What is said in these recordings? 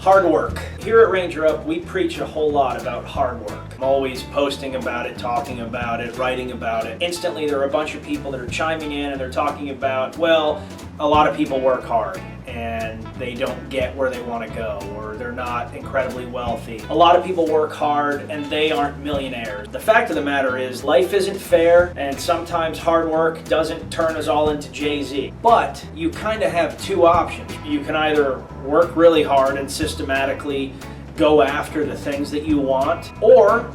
Hard work. Here at Ranger Up, we preach a whole lot about hard work. I'm always posting about it, talking about it, writing about it. Instantly, there are a bunch of people that are chiming in and they're talking about, well, a lot of people work hard and they don't get where they want to go, or they're not incredibly wealthy. A lot of people work hard and they aren't millionaires. The fact of the matter is, life isn't fair, and sometimes hard work doesn't turn us all into Jay-Z. But you kind of have two options. You can either work really hard and systematically go after the things that you want, or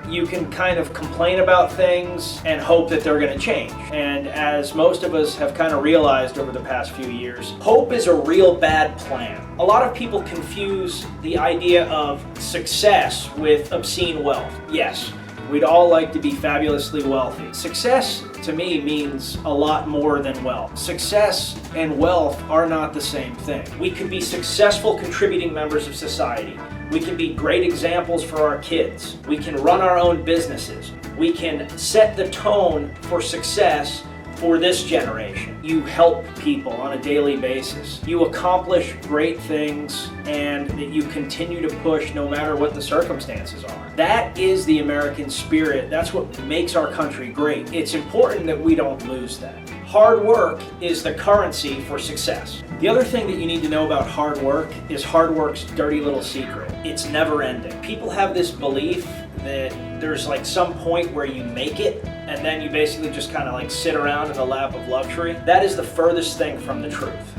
you can kind of complain about things and hope that they're going to change. And as most of us have kind of realized over the past few years, hope is a real bad plan. A lot of people confuse the idea of success with obscene wealth. Yes, we'd all like to be fabulously wealthy. Success, to me, means a lot more than wealth. Success and wealth are not the same thing. We can be successful contributing members of society. We can be great examples for our kids. We can run our own businesses. We can set the tone for success for this generation. You help people on a daily basis. You accomplish great things, and that you continue to push no matter what the circumstances are. That is the American spirit. That's what makes our country great. It's important that we don't lose that. Hard work is the currency for success. The other thing that you need to know about hard work is hard work's dirty little secret. It's never ending. People have this belief that there's like some point where you make it and then you basically just kind of like sit around in a lap of luxury. That is the furthest thing from the truth.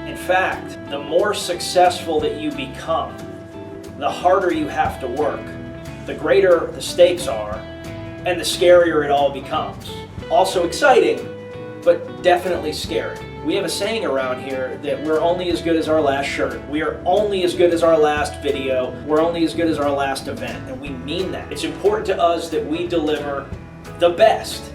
In fact, the more successful that you become, the harder you have to work, the greater the stakes are, and the scarier it all becomes. Also exciting, but definitely scary. We have a saying around here that we're only as good as our last shirt. We are only as good as our last video. We're only as good as our last event, and we mean that. It's important to us that we deliver the best.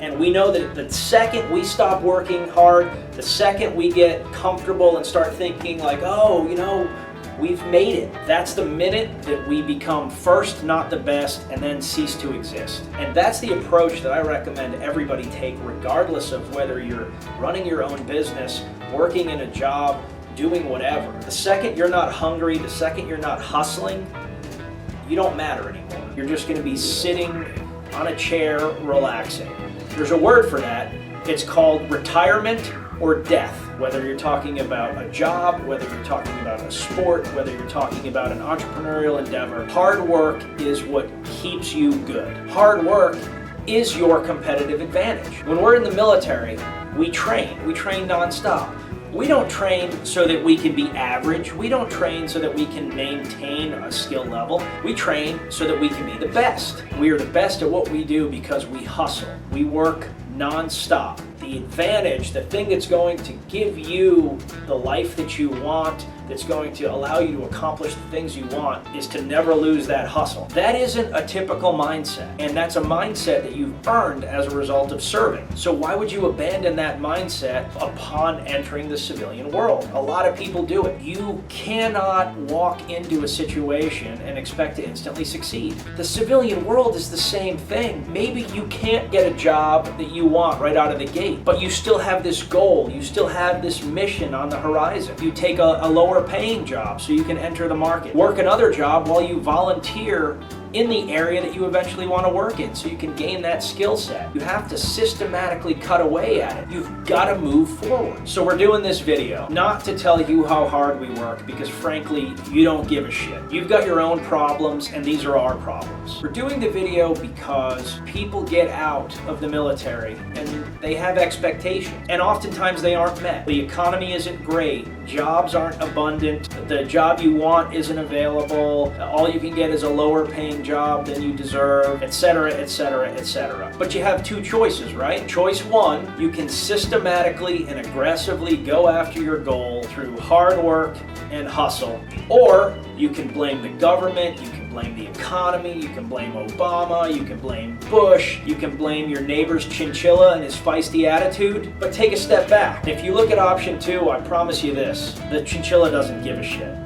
And we know that the second we stop working hard, the second we get comfortable and start thinking like, oh, we've made it. That's the minute that we become first, not the best, and then cease to exist. And that's the approach that I recommend everybody take, regardless of whether you're running your own business, working in a job, doing whatever. The second you're not hungry, the second you're not hustling, you don't matter anymore. You're just gonna be sitting on a chair, relaxing. There's a word for that. It's called retirement or death. Whether you're talking about a job, whether you're talking about a sport, whether you're talking about an entrepreneurial endeavor, hard work is what keeps you good. Hard work is your competitive advantage. When we're in the military, we train nonstop. We don't train so that we can be average. We don't train so that we can maintain a skill level. We train so that we can be the best. We are the best at what we do because we hustle. We work nonstop. The advantage, the thing that's going to give you the life that you want, that's going to allow you to accomplish the things you want, is to never lose that hustle. That isn't a typical mindset, and that's a mindset that you've earned as a result of serving. So why would you abandon that mindset upon entering the civilian world? A lot of people do it. You cannot walk into a situation and expect to instantly succeed. The civilian world is the same thing. Maybe you can't get a job that you want right out of the gate, but you still have this goal, you still have this mission on the horizon. You take a lower paying job so you can enter the market. Work another job while you volunteer in the area that you eventually want to work in so you can gain that skill set. You have to systematically cut away at it. You've got to move forward. So we're doing this video not to tell you how hard we work, because frankly, you don't give a shit. You've got your own problems and these are our problems. We're doing the video because people get out of the military and they have expectations, and oftentimes they aren't met. The economy isn't great. Jobs aren't abundant. The job you want isn't available. All you can get is a lower paying job than you deserve, etc., etc., etc. But you have two choices, right? Choice one, you can systematically and aggressively go after your goal through hard work and hustle. Or you can blame the government, you can blame the economy, you can blame Obama, you can blame Bush, you can blame your neighbor's chinchilla and his feisty attitude. But take a step back. If you look at option two, I promise you this, the chinchilla doesn't give a shit.